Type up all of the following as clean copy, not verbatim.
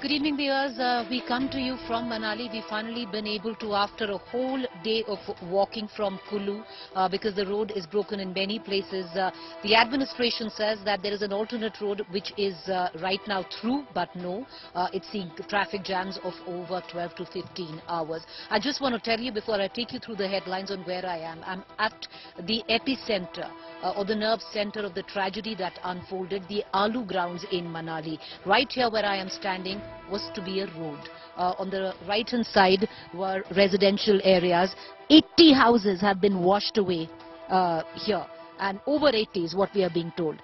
Good evening, viewers. We come to you from Manali. We've finally been able to, after a whole day of walking from Kullu, because the road is broken in many places. The administration says that there is an alternate road which is right now through, but no, it's seeing traffic jams of over 12 to 15 hours. I just want to tell you before I take you through the headlines on where I am. I'm at the epicenter or the nerve center of the tragedy that unfolded, the Alu grounds in Manali. Right here where I am standing was to be a road. On the right hand side were residential areas. 80 houses have been washed away here, and over 80 is what we are being told.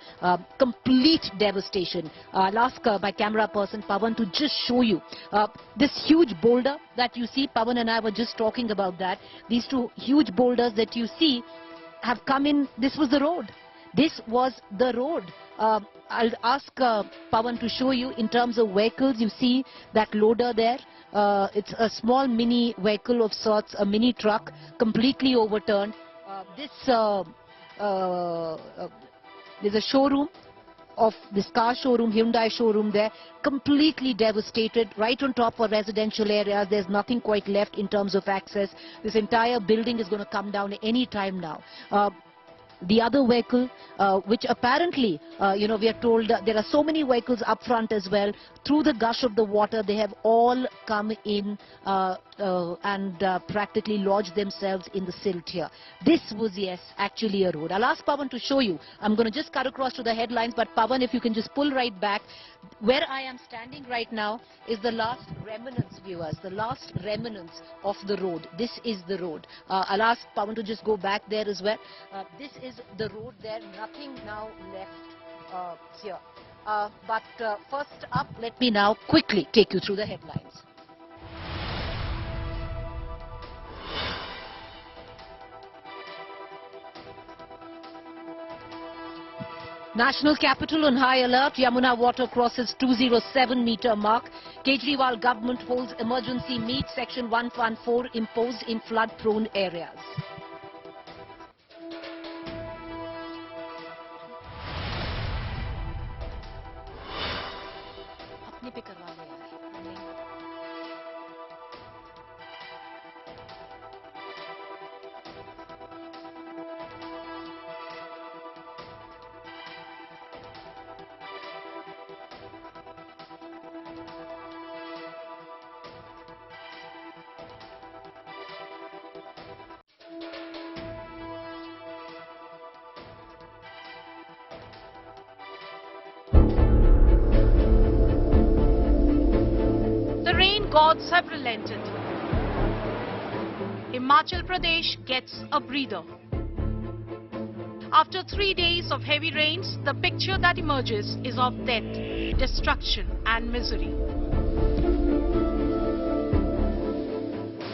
Complete devastation. I'll ask my camera person Pawan to just show you this huge boulder that you see. Pawan and I were just talking about that. These two huge boulders that you see have come in. This was the road. This was the road. I'll ask Pawan to show you in terms of vehicles. You see that loader there. It's a small mini vehicle of sorts, a mini truck, completely overturned. There's a showroom of this car showroom, Hyundai showroom there, completely devastated, right on top of residential areas. There's nothing quite left in terms of access. This entire building is going to come down any time now. The other vehicle, which apparently, we are told there are so many vehicles up front as well. Through the gush of the water, they have all come in and practically lodged themselves in the silt here. This was, yes, actually a road. I'll ask Pawan to show you. I'm going to just cut across to the headlines, but Pawan, if you can just pull right back. Where I am standing right now is the last remnants, viewers, the last remnants of the road. This is the road. I'll ask Pawan to just go back there as well. This is the road there, nothing now left here. But first up, let me now quickly take you through the headlines. National capital on high alert. Yamuna water crosses 207-meter mark. Kejriwal government holds emergency meet. Section 114 imposed in flood-prone areas. The rain gods have relented. Himachal Pradesh gets a breather. After 3 days of heavy rains, the picture that emerges is of death, destruction and misery.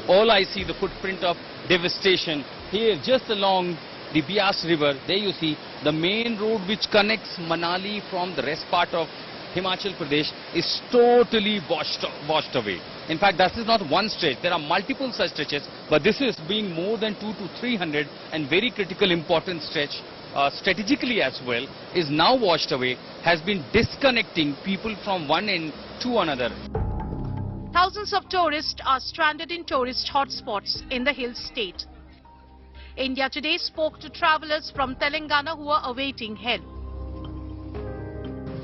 All I see the footprint of devastation here just along the Bias river. There you see the main road which connects Manali from the rest part of Himachal Pradesh is totally washed away. In fact, this is not one stretch. There are multiple such stretches, but this is being more than 200 to 300 and very critical important stretch, strategically as well, is now washed away, has been disconnecting people from one end to another. Thousands of tourists are stranded in tourist hotspots in the hill state. India Today spoke to travelers from Telangana who are awaiting help.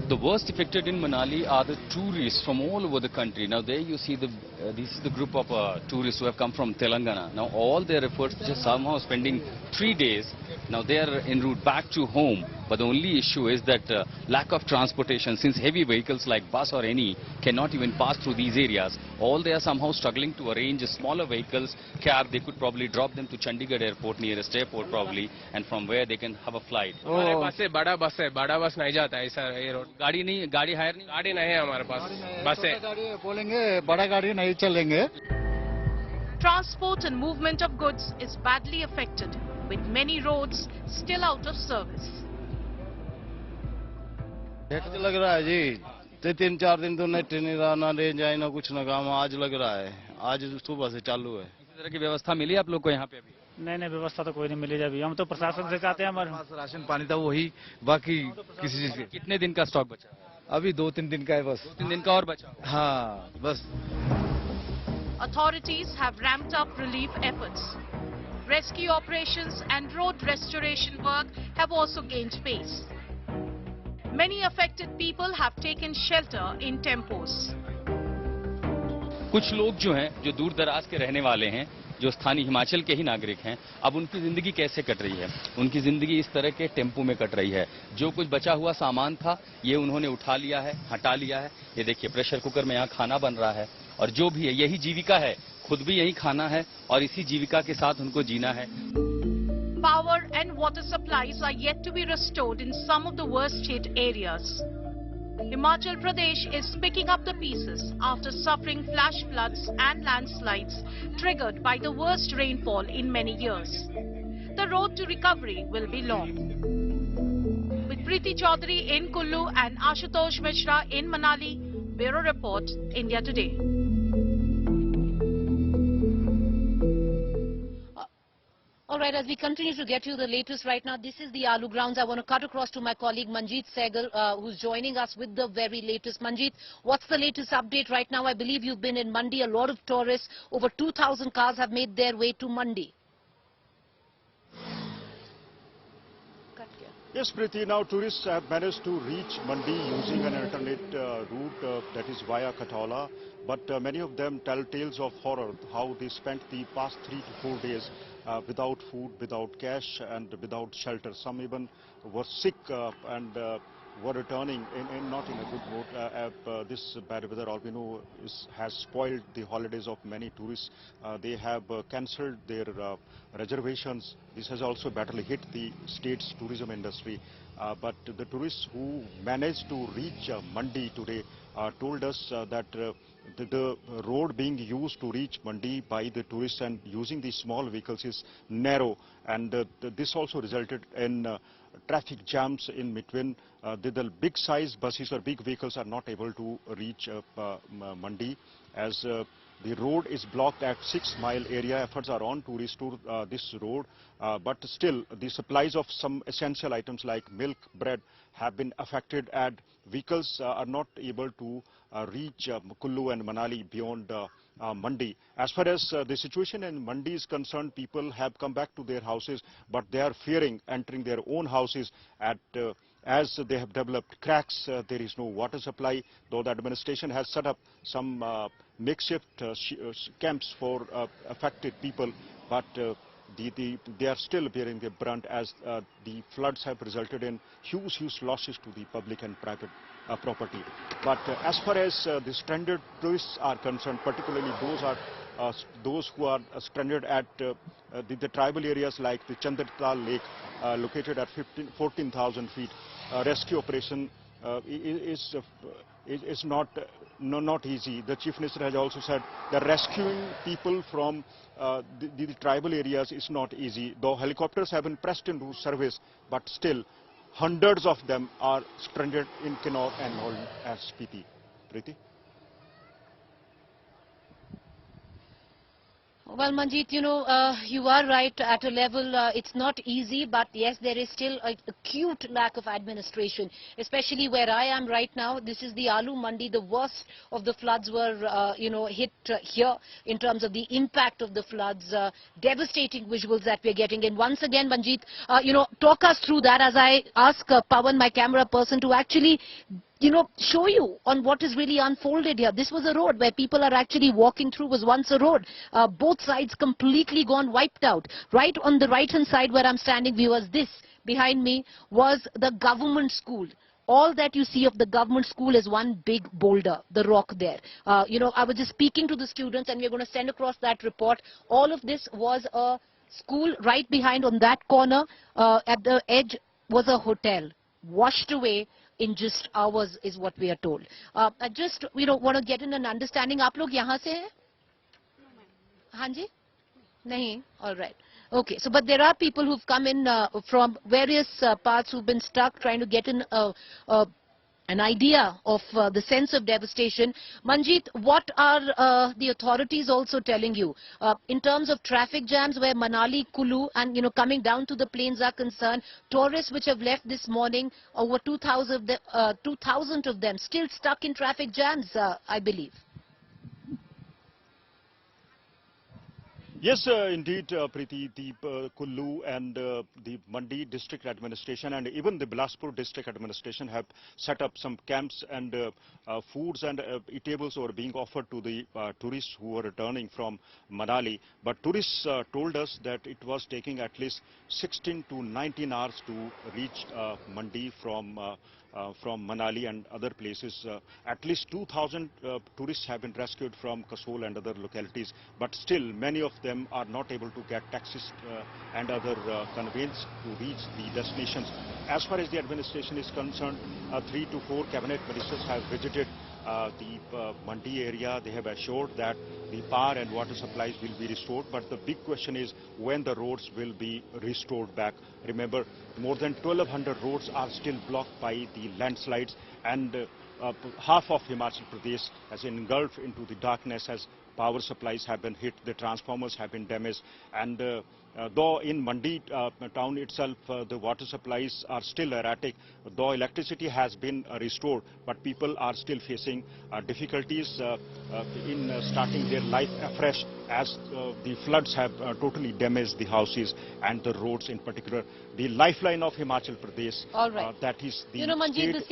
The worst affected in Manali are the tourists from all over the country. Now there you see this is the group of tourists who have come from Telangana. Now all their efforts just somehow spending 3 days. Now they are en route back to home. But the only issue is that lack of transportation, since heavy vehicles like bus or any cannot even pass through these areas. All they are somehow struggling to arrange smaller vehicles, cab. They could probably drop them to Chandigarh airport, nearest airport probably, and from where they can have a flight. हमारे पास से बड़ा बस नहीं जाता है ऐसा ये road गाड़ी हायर नहीं गाड़ी नहीं है हमारे पास बस है बोलेंगे बड़ा गाड़ी नहीं चलेंगे. Transport and movement of goods is badly affected, with many roads still out of service. आज लग रहा है जी 3-4 दिन तो नहीं ट्रेन ना रेंज आई ना कुछ ना काम. आज लग रहा है, आज सुबह से चालू है. किसी तरह की व्यवस्था मिली आप लोग को यहाँ पे अभी? नहीं व्यवस्था तो कोई नहीं मिली अभी. हम तो प्रशासन से चाहते हैं. हमारे पास राशन पानी था वही, बाकी किसी चीज के. कितने दिन का स्टॉक बचा? अभी 2-3 दिन का है बस। 2-3 दिन का और बचा हुआ। हाँ बस। Authorities have ramped up relief efforts. Rescue operations and road restoration work have also gained pace. Many affected people have taken shelter in temples. कुछ लोग जो हैं, जो दूर दराज के रहने वाले हैं, जो स्थानीय हिमाचल के ही नागरिक हैं, अब उनकी जिंदगी कैसे कट रही है? उनकी जिंदगी इस तरह के टेम्पो में कट रही है। जो कुछ बचा हुआ सामान था, ये उन्होंने उठा लिया है, हटा लिया है। ये देखिए, प्रेशर कुकर में यहाँ खाना बन रहा है और जो भी है, यही जीविका है। खुद भी यही खाना है और इसी जीविका के साथ उनको जीना है। Power and water supplies are yet to be restored in some of the worst hit areas. Himachal Pradesh is picking up the pieces after suffering flash floods and landslides triggered by the worst rainfall in many years. The road to recovery will be long. With Preeti Chaudhary in Kullu and Ashutosh Mishra in Manali, Bureau Report, India Today. All right, as we continue to get you the latest right now, this is the Alu grounds. I want to cut across to my colleague Manjeet Sehgal, who's joining us with the very latest. Manjeet, what's the latest update right now? I believe you've been in Mandi. A lot of tourists, over 2,000 cars have made their way to Mandi. Yes, Preeti, now tourists have managed to reach Mandi using an alternate route that is via Kataula. But many of them tell tales of horror, how they spent the past 3 to 4 days without food, without cash and without shelter. Some even were sick and were returning not in a good mood. This bad weather, all we know, has spoiled the holidays of many tourists. They have cancelled their reservations. This has also badly hit the state's tourism industry. But the tourists who managed to reach Mandi today told us that the road being used to reach Mandi by the tourists and using the small vehicles is narrow, and this also resulted in traffic jams in between. The big size buses or big vehicles are not able to reach Mandi, as the road is blocked at 6 Mile area. Efforts are on to restore this road, but still the supplies of some essential items like milk, bread have been affected, and vehicles are not able to reach Kullu and Manali beyond Mandi. As far as the situation in Mandi is concerned, people have come back to their houses, but they are fearing entering their own houses as they have developed cracks. There is no water supply, though the administration has set up some makeshift camps for affected people, but they are still bearing the brunt, as the floods have resulted in huge losses to the public and private property. But as far as the stranded tourists are concerned, particularly those who are stranded at the tribal areas like the Chandratal Lake, located at 14,000 feet, rescue operation is not easy. The Chief Minister has also said that rescuing people from the tribal areas is not easy. Though helicopters have been pressed into service, but still hundreds of them are stranded in Kinnaur and Holland as Spiti. Preeti? Well, Manjeet, you know, you are right. At a level, it's not easy, but yes, there is still an acute lack of administration, especially where I am right now. This is the Alu Mandi. The worst of the floods were, hit here in terms of the impact of the floods, devastating visuals that we're getting. And once again, Manjeet, talk us through that as I ask Pawan, my camera person, to actually show you on what is really unfolded here. This was a road where people are actually walking through, was once a road. Both sides completely gone, wiped out. Right on the right-hand side where I'm standing, viewers, this behind me was the government school. All that you see of the government school is one big boulder, the rock there. I was just speaking to the students, and we're going to send across that report. All of this was a school. Right behind on that corner, at the edge, was a hotel. Washed away in just hours is what we are told. I just want to get in an understanding. आप लोग यहाँ से हैं? हाँ जी? नहीं? All right. Okay. So, but there are people who've come in from various parts who've been stuck trying to get in an idea of the sense of devastation. Manjeet, what are the authorities also telling you in terms of traffic jams where Manali, Kulu and coming down to the plains are concerned? Tourists which have left this morning, over 2,000 of them still stuck in traffic jams, I believe. Yes, indeed, Preeti, the Kullu and the Mandi district administration and even the Bilaspur district administration have set up some camps, and foods and eatables were being offered to the tourists who were returning from Manali. But tourists told us that it was taking at least 16 to 19 hours to reach Mandi from Manali and other places. At least 2,000 tourists have been rescued from Kasol and other localities, but still many of them are not able to get taxis and other conveyance to reach the destinations. As far as the administration is concerned, 3 to 4 cabinet ministers have visited the Mandi area. They have assured that the power and water supplies will be restored, but the big question is when the roads will be restored back. Remember, more than 1,200 roads are still blocked by the landslides, and half of Himachal Pradesh has engulfed into the darkness as power supplies have been hit, the transformers have been damaged, and though in Mandi town itself the water supplies are still erratic, though electricity has been restored, but people are still facing difficulties in starting their life afresh, as the floods have totally damaged the houses and the roads in particular. The lifeline of Himachal Pradesh, all right. that is the Manjeet, the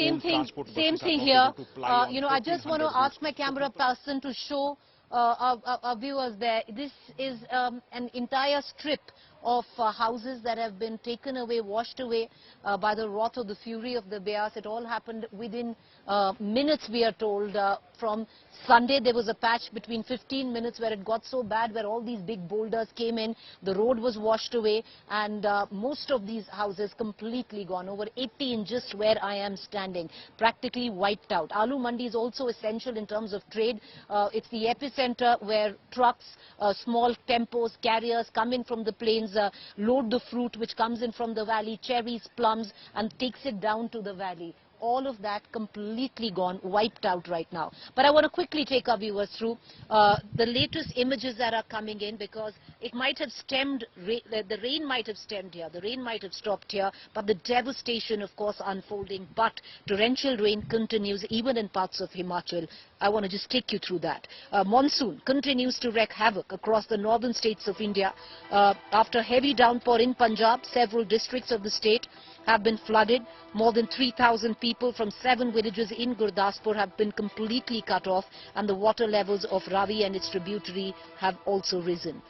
same thing here. I just want to ask my camera person to show our viewers there. This is an entire strip of houses that have been taken away, washed away by the wrath of the fury of the Beas. It all happened within minutes, we are told. From Sunday, there was a patch between 15 minutes where it got so bad, where all these big boulders came in, the road was washed away, and most of these houses completely gone. Over 80 in just where I am standing, practically wiped out. Aloo Mandi is also essential in terms of trade. It's the epicenter where trucks, small tempos, carriers come in from the plains, load the fruit which comes in from the valley, cherries, plums, and takes it down to the valley. All of that completely gone, wiped out right now. But I want to quickly take our viewers through the latest images that are coming in, because it might have stemmed, the rain might have stemmed here, the rain might have stopped here, but the devastation, of course, unfolding. But torrential rain continues even in parts of Himachal. I want to just take you through that. Monsoon continues to wreak havoc across the northern states of India. After heavy downpour in Punjab, several districts of the state have been flooded. More than 3,000 people from 7 villages in Gurdaspur have been completely cut off, and the water levels of Ravi and its tributary have also risen.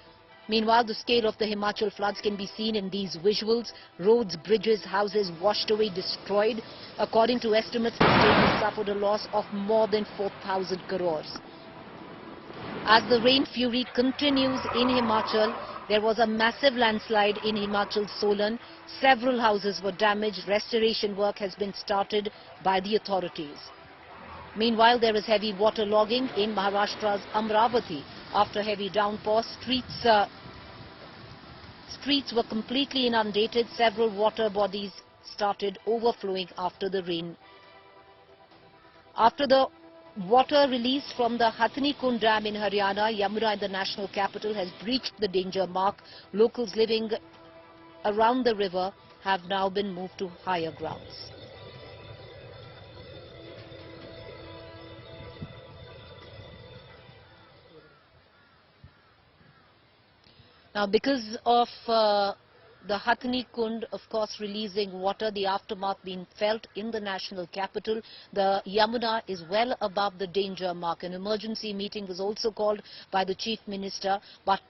Meanwhile, the scale of the Himachal floods can be seen in these visuals. Roads, bridges, houses washed away, destroyed. According to estimates, the state has suffered a loss of more than 4,000 crores. As the rain fury continues in Himachal, there was a massive landslide in Himachal's Solan. Several houses were damaged. Restoration work has been started by the authorities. Meanwhile, there is heavy waterlogging in Maharashtra's Amravati. After heavy downpour, streets were completely inundated. Several water bodies started overflowing after the rain. After the water released from the Hathni Kund Dam in Haryana, Yamuna in the national capital has breached the danger mark. Locals living around the river have now been moved to higher grounds. Now, because of the Hathni Kund, of course, releasing water, the aftermath being felt in the national capital, the Yamuna is well above the danger mark. An emergency meeting was also called by the Chief Minister, but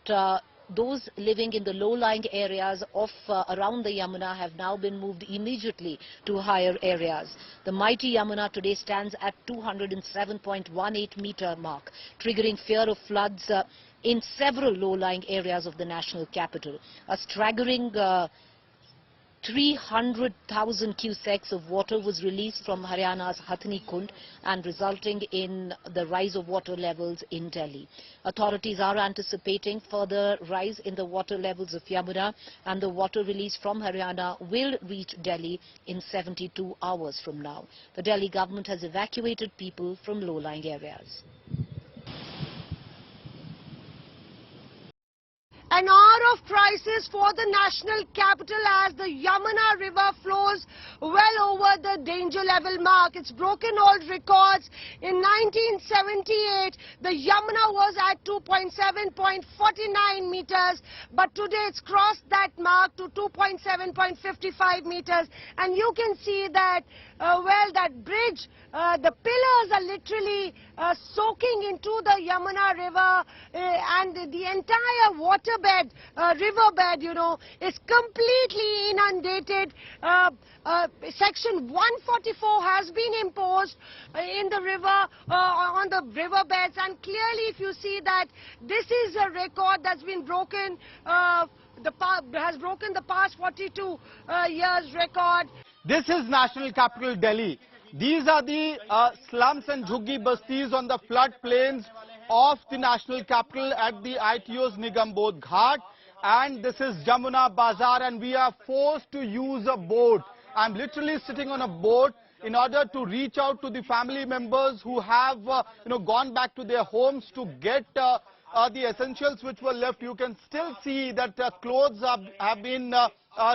those living in the low-lying areas of around the Yamuna have now been moved immediately to higher areas. The mighty Yamuna today stands at 207.18 meter mark, triggering fear of floods in several low-lying areas of the national capital. A staggering 300,000 cusecs of water was released from Haryana's Hathni Kund and resulting in the rise of water levels in Delhi. Authorities are anticipating further rise in the water levels of Yamuna, and the water release from Haryana will reach Delhi in 72 hours from now. The Delhi government has evacuated people from low-lying areas. An hour of crisis for the national capital as the Yamuna river flows well over the danger level mark. It's broken old records. In 1978, the Yamuna was at 2.7.49 meters, but today it's crossed that mark to 2.7.55 meters. And you can see that, that bridge, the pillars are literally soaking into the Yamuna river, and the entire riverbed, is completely inundated. Section 144 has been imposed in the river, on the riverbeds, and clearly if you see that this is a record that's been broken, has broken the past 42 years record. This is national capital Delhi. These are the slums and jhuggi bastis on the flood plains of the national capital at the ITO's Nigambodh Ghat, and this is Yamuna Bazaar, and we are forced to use a boat. I'm literally sitting on a boat in order to reach out to the family members who have gone back to their homes to get the essentials which were left. You can still see that clothes have been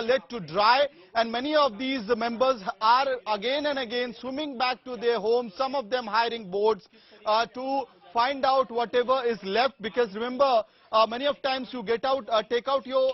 let to dry, and many of these members are again and again swimming back to their homes, some of them hiring boats to find out whatever is left, because remember, many of times you get out, take out your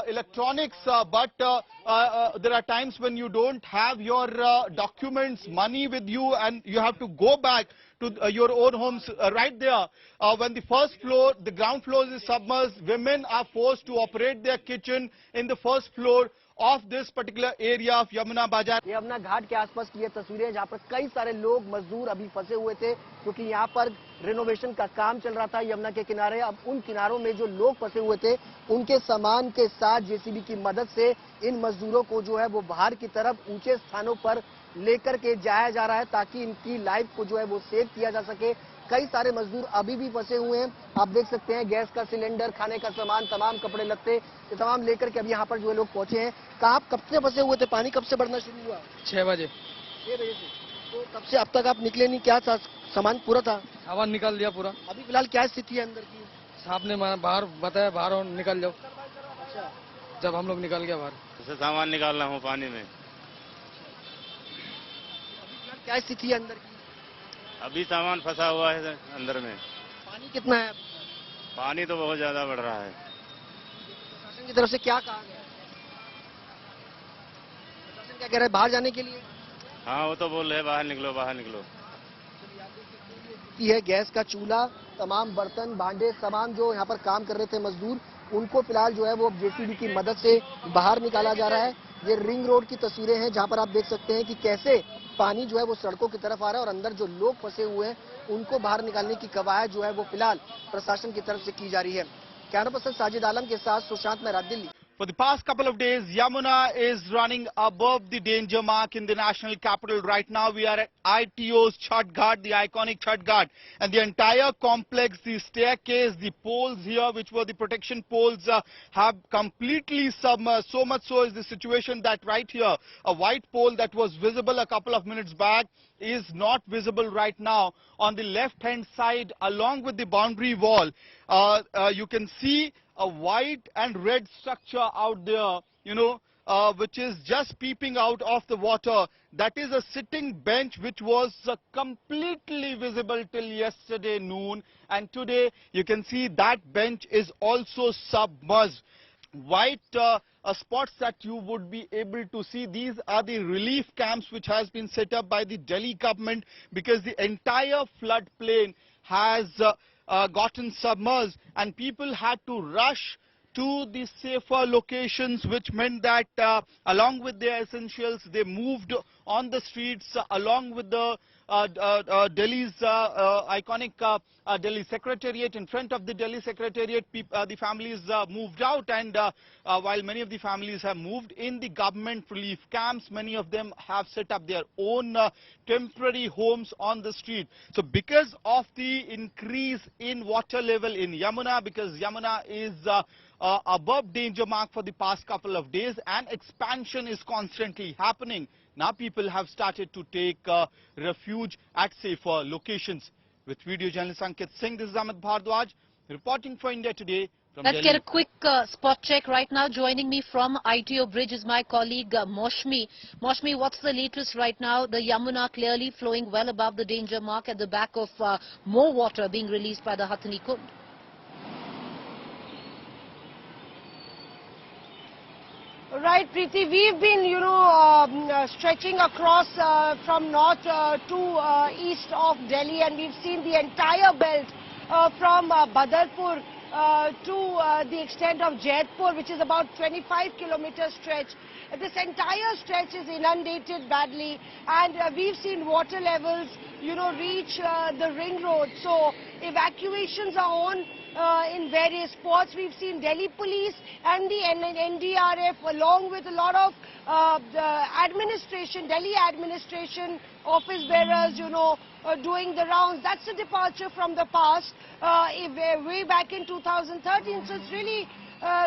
electronics, but there are times when you don't have your documents, money with you, and you have to go back to your own homes. Right there, when the first floor, the ground floor is submerged, women are forced to operate their kitchen in the first floor of this particular area of Yamuna Bazaar. Yamuna घाट के आसपास की ये तस्वीरें जहाँ पर कई सारे लोग मजदूर अभी फंसे हुए थे, क्योंकि यहाँ पर रिनोवेशन का काम चल रहा था यमुना के किनारे। अब उन किनारों में जो लोग फंसे हुए थे, उनके सामान के साथ जेसीबी की मदद से इन मजदूरों को जो है वो बाहर की तरफ ऊंचे स्थानों पर लेकर के जाया जा रहा है, ताकि इनकी लाइफ को जो है वो सेव किया जा सके। कई सारे मजदूर अभी भी फंसे हुए हैं। आप देख सकते हैं गैस का सिलेंडर, खाने का सामान, तमाम कपड़े लत्ते, ये तमाम लेकर के अभी यहाँ पर जो है लोग पहुंचे हैं। कहाँ आप कब से फंसे हुए थे? पानी कब से बढ़ना शुरू हुआ? 6 बजे। 6 बजे से। तो तब से अब तक आप निकले नहीं? क्या सामान पूरा था? सामान निकाल दिया पूरा। अभी फिलहाल क्या स्थिति है अंदर की? साहब ने बाहर बताया, बाहर निकल जाओ। अच्छा, जब हम लोग निकल गया बाहर, जैसे सामान निकाल रहा हूँ पानी में। क्या स्थिति है अंदर की? अभी सामान फंसा हुआ है अंदर में। पानी कितना है? पानी तो बहुत ज्यादा बढ़ रहा है। प्रशासन की तरफ से क्या कहा गया? प्रशासन क्या कह रहा है बाहर जाने के लिए? हाँ, वो तो बोल रहे हैं बाहर निकलो, बाहर निकलो। है गैस का चूल्हा, तमाम बर्तन, भांडे, सामान जो यहाँ पर काम कर रहे थे मजदूर, उनको फिलहाल जो है वो जेसीबी की मदद से बाहर निकाला जा रहा है। ये रिंग रोड की तस्वीरें हैं जहाँ पर आप देख सकते हैं कि कैसे पानी जो है वो सड़कों की तरफ आ रहा है, और अंदर जो लोग फंसे हुए हैं उनको बाहर निकालने की कवायद जो है वो फिलहाल प्रशासन की तरफ से की जा रही है। कैमरा पर्सन साजिद आलम के साथ Sushant Mehra, Delhi. For the past couple of days, Yamuna is running above the danger mark in the national capital. Right now, we are at ITO's Chhat Ghat, the iconic Chhat Ghat. And the entire complex, the staircase, the poles here, which were the protection poles, have completely submerged. So much so is the situation that right here, a white pole that was visible a couple of minutes back is not visible right now. On the left-hand side, along with the boundary wall, you can see a white and red structure out there, which is just peeping out of the water. That is a sitting bench which was completely visible till yesterday noon, and today you can see that bench is also submerged. White spots that you would be able to see, these are the relief camps which has been set up by the Delhi government, because the entire floodplain has gotten submerged and people had to rush to the safer locations, which meant that along with their essentials, they moved on the streets along with the Delhi's iconic Delhi Secretariat. In front of the Delhi Secretariat, the families moved out, and while many of the families have moved in the government relief camps, many of them have set up their own temporary homes on the street. So because of the increase in water level in Yamuna, because Yamuna is above danger mark for the past couple of days and expansion is constantly happening, now people have started to take refuge at safer locations. With video journalist Ankit Singh, this is Amit Bhardwaj reporting for India Today from Let's Delhi. get a quick spot check right now. Joining me from ITO Bridge is my colleague Moshmi. Moshmi, what's the latest right now? The Yamuna clearly flowing well above the danger mark at the back of more water being released by the Hathani Kund. Right, Preeti, we've been, stretching across from north to east of Delhi, and we've seen the entire belt from Badarpur to the extent of Jaipur, which is about 25-kilometer stretch. This entire stretch is inundated badly, and we've seen water levels, reach the ring road. So evacuations are on in various spots. We've seen Delhi police and the NDRF along with a lot of Delhi administration office bearers, doing the rounds. That's a departure from the past, way back in 2013. So it's really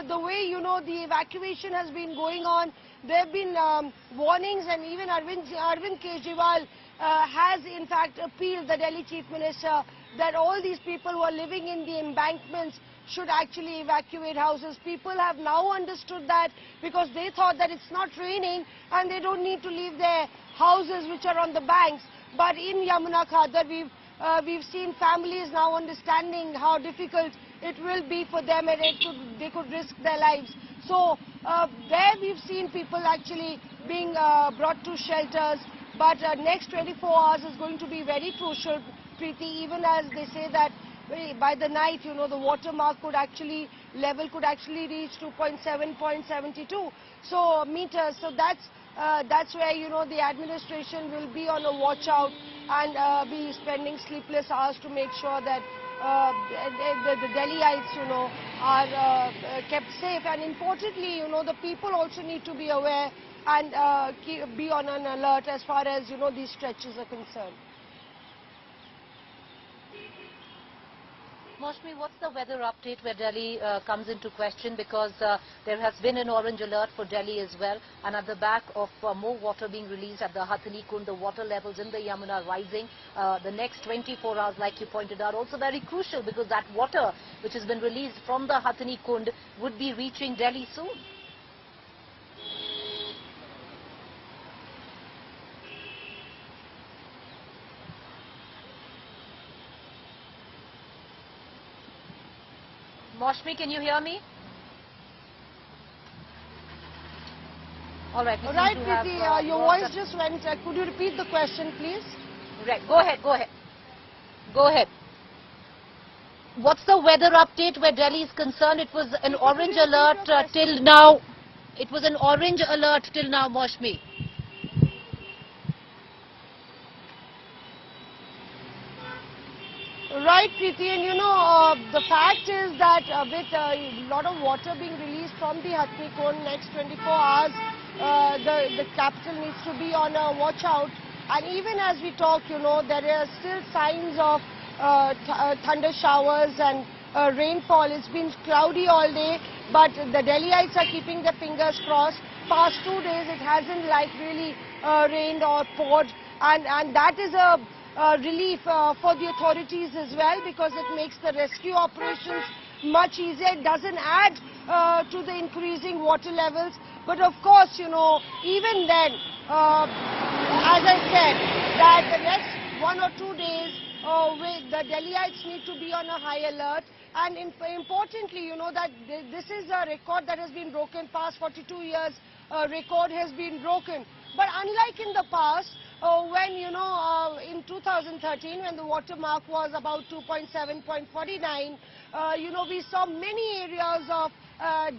the way, the evacuation has been going on. There have been warnings, and even Arvind Kejriwal has in fact appealed, the Delhi Chief Minister, that all these people who are living in the embankments should actually evacuate houses. People have now understood that, because they thought that it's not raining and they don't need to leave their houses which are on the banks. But in Yamuna Khadar, we've seen families now understanding how difficult it will be for them, and they could risk their lives. So there we've seen people actually being brought to shelters. But next 24 hours is going to be very crucial, Preeti, even as they say that by the night, the water mark level could actually reach 2.7.72 meters. So that's where, the administration will be on a watch out and be spending sleepless hours to make sure that the Delhiites, are kept safe. And importantly, the people also need to be aware and be on an alert as far as, these stretches are concerned. Moshmi, what's the weather update where Delhi comes into question? Because there has been an orange alert for Delhi as well, and at the back of more water being released at the Hathani Kund, the water levels in the Yamuna rising. The next 24 hours, like you pointed out, also very crucial, because that water which has been released from the Hathani Kund would be reaching Delhi soon. Moshmi, can you hear me? All right, Preeti, your voice just went. Could you repeat the question, please? Right, go ahead. What's the weather update where Delhi is concerned? It was an orange alert till now. It was an orange alert till now, Moshmi. Right, Preeti, and the fact is that with a lot of water being released from the Hathani Kund next 24 hours, the capital needs to be on a watch out. And even as we talk, there are still signs of thunder showers and rainfall. It's been cloudy all day, but the Delhiites are keeping their fingers crossed. Past 2 days, it hasn't really rained or poured, and that is a relief for the authorities as well, because it makes the rescue operations much easier. It doesn't add to the increasing water levels. But of course, even then, as I said, that the next 1 or 2 days, the Delhiites need to be on a high alert. And importantly, that this is a record that has been broken. Past 42 years, record has been broken. But unlike in the past, when, in 2013, when the water mark was about 2.7.49, we saw many areas of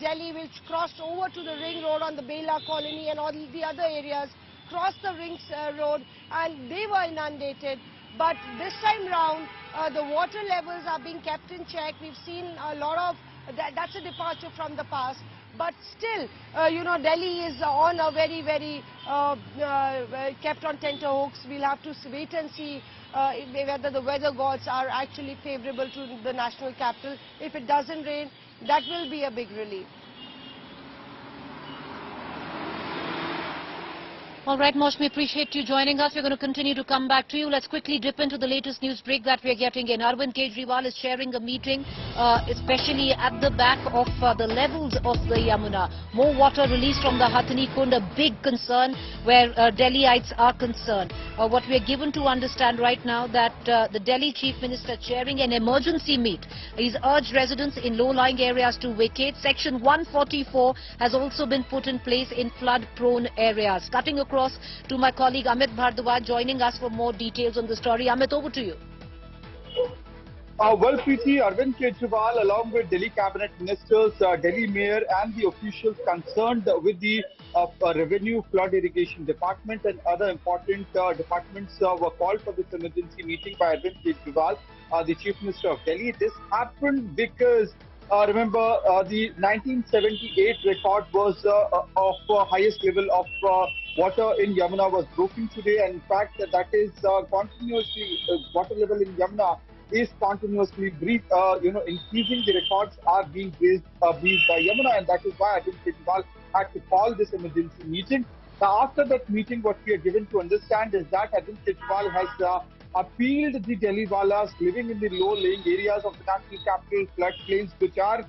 Delhi which crossed over to the ring road on the Bela colony and all the other areas crossed the rings road and they were inundated. But this time round, the water levels are being kept in check. We've seen a lot of, that's a departure from the past. But still, you know, Delhi is on a very, very kept on tenterhooks. We'll have to wait and see whether the weather gods are actually favorable to the national capital. If it doesn't rain, that will be a big relief. All right, Mosh, we appreciate you joining us. We're going to continue to come back to you. Let's quickly dip into the latest news break that we're getting in. Arvind Kejriwal is chairing a meeting, especially at the back of the levels of the Yamuna. More water released from the Hathani Kund, a big concern where Delhiites are concerned. What we're given to understand right now that the Delhi Chief Minister chairing an emergency meet. He's urged residents in low-lying areas to vacate. Section 144 has also been put in place in flood-prone areas. Cutting across to my colleague Amit Bhardwaj joining us for more details on the story. Amit, over to you. Well, Preeti, Arvind Kejriwal along with Delhi cabinet ministers, Delhi mayor and the officials concerned with the revenue, flood irrigation department and other important departments were called for this emergency meeting by Arvind Kejriwal, the Chief Minister of Delhi. This happened because remember, the 1978 record was of highest level of water in Yamuna was broken today, and in fact that is continuously water level in Yamuna is continuously increasing. The records are being raised by Yamuna, and that is why Arvind Kejriwal had to call this emergency meeting. Now, after that meeting, what we are given to understand is that Arvind Kejriwal has appealed the Delhiwalas living in the low-lying areas of the national capital floodplains, which are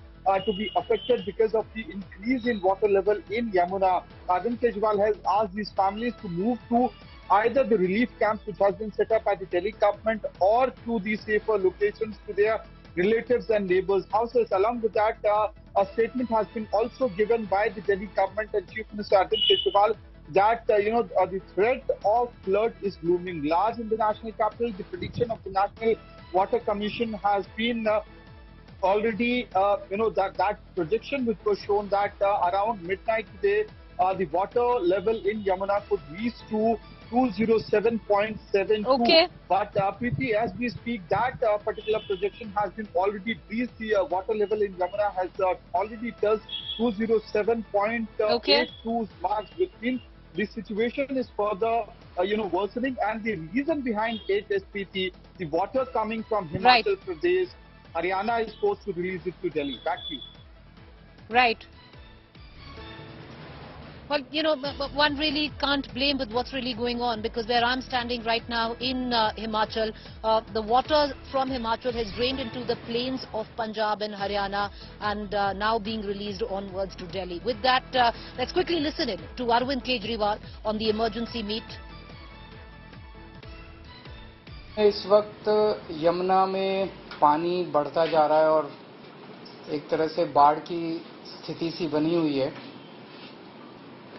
to be affected because of the increase in water level in Yamuna. Arvind Kejriwal has asked these families to move to either the relief camps which has been set up by the Delhi government or to the safer locations to their relatives and neighbors' houses. Along with that, a statement has been also given by the Delhi government and Chief Minister Arvind Kejriwal that the threat of flood is looming large in the national capital. The prediction of the National Water Commission has been already, that projection which was shown that around midnight today, the water level in Yamuna could reach to 207.72. Okay. But Preeti, as we speak, that particular projection has been already reached. The water level in Yamuna has already touched 207.82 marks, which means the situation is further, worsening. And the reason behind it is, Preeti, the water coming from Himachal Pradesh, Haryana is supposed to release it to Delhi. Back to you. Right. Well, one really can't blame with what's really going on, because where I'm standing right now in Himachal, the water from Himachal has drained into the plains of Punjab and Haryana and now being released onwards to Delhi. With that, let's quickly listen in to Arvind Kejriwal on the emergency meet. इस वक्त यमुना में पानी बढ़ता जा रहा है और एक तरह से बाढ़ की स्थिति सी बनी हुई है।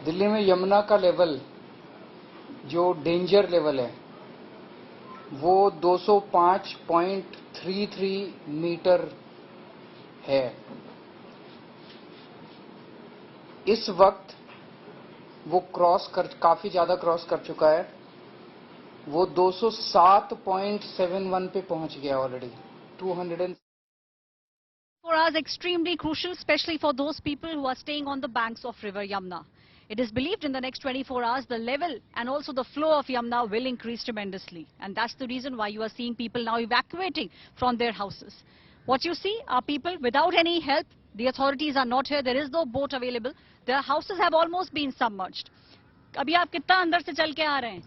दिल्ली में यमुना का लेवल जो डेंजर लेवल है वो 205.33 मीटर है। इस वक्त वो काफी ज्यादा क्रॉस कर चुका है। वो 207.71 पे पहुंच गया already. 200 For us, extremely crucial, especially for those people who are staying on the banks of River Yamuna. It is believed in the next 24 hours, the level and also the flow of Yamuna will increase tremendously. And that's the reason why you are seeing people now evacuating from their houses. What you see are people without any help. The authorities are not here. There is no boat available. Their houses have almost been submerged. अभी आप कितना अंदर से चल के आ रहे हैं?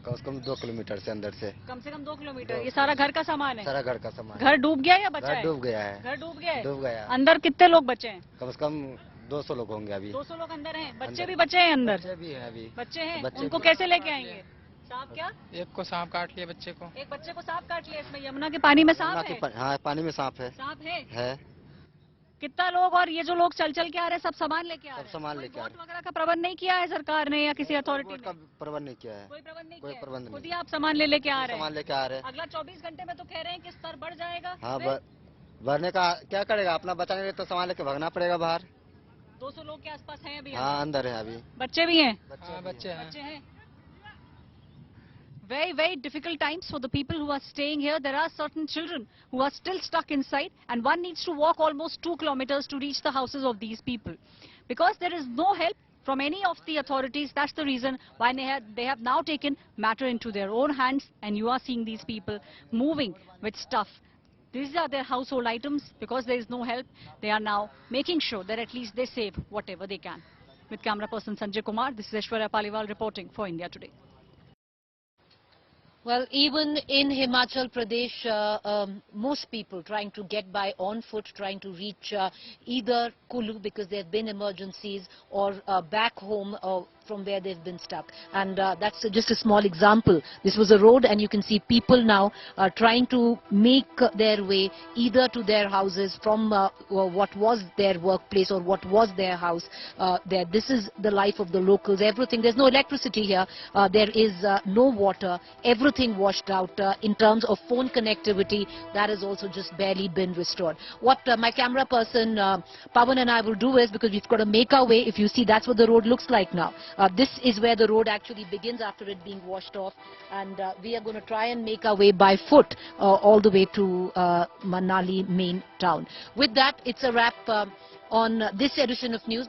कम से कम 2 किलोमीटर से अंदर से। कम 2 किलोमीटर। ये सारा घर का सामान है? सारा घर का सामान। घर डूब गया या बचा है? घर डूब गया है। घर डूब गया है? डूब गया। अंदर कितने लोग बचे हैं? कम से कम 200 लोग होंगे अभी। 200 लोग अंदर हैं। बच्चे भी बचे हैं अंदर? बच्चे भी हैं अभी। बच्चे हैं? उनको कैसे लेके आएंगे? सांप क्या? एक को सांप काट लिया बच्चे को। एक बच्चे को सांप काट लिया। इसमें यमुना के पानी में सांप है? हाँ, पानी में सांप है। सांप है? है। कितना लोग और ये जो लोग चल चल के आ रहे हैं सब सामान लेके आ रहे हैं? सब सामान लेके आ रहे हैं। बोट वगैरह का प्रबंध नहीं किया है सरकार ने या किसी अथॉरिटी ने? प्रबंध नहीं किया है। कोई प्रबंध नहीं कोई किया प्रबंध है? नहीं। खुद ही आप सामान लेके आ रहे हैं? सामान लेके आ रहे हैं। अगला 24 घंटे में तो कह रहे हैं कि स्तर बढ़ जाएगा। हाँ, बढ़ने का क्या करेगा? अपना बचाने तो सामान लेके भागना पड़ेगा बाहर। 200 लोग के आसपास हैं अभी? हाँ, अंदर है अभी। बच्चे भी हैं? बच्चे हैं। बच्चे हैं। very, very difficult times for the people who are staying here. There are certain children who are still stuck inside, and one needs to walk almost 2 kilometers to reach the houses of these people. Because there is no help from any of the authorities, that's the reason why they have now taken matter into their own hands, and you are seeing these people moving with stuff. These are their household items. Because there is no help, they are now making sure that at least they save whatever they can. With camera person Sanjay Kumar, this is Aishwarya Paliwal reporting for India Today. Well, even in Himachal Pradesh, most people trying to get by on foot, trying to reach either Kulu because there have been emergencies, or back home from where they've been stuck. And that's just a small example. This was a road, and you can see people now trying to make their way either to their houses from what was their workplace or what was their house there. This is the life of the locals. Everything, there's no electricity here, there is no water, everything washed out. In terms of phone connectivity, that has also just barely been restored. What my camera person Pawan and I will do is, because we've got to make our way, if you see, that's what the road looks like now. This is where the road actually begins after it being washed off, and we are going to try and make our way by foot all the way to Manali main town. With that, it's a wrap on this edition of news.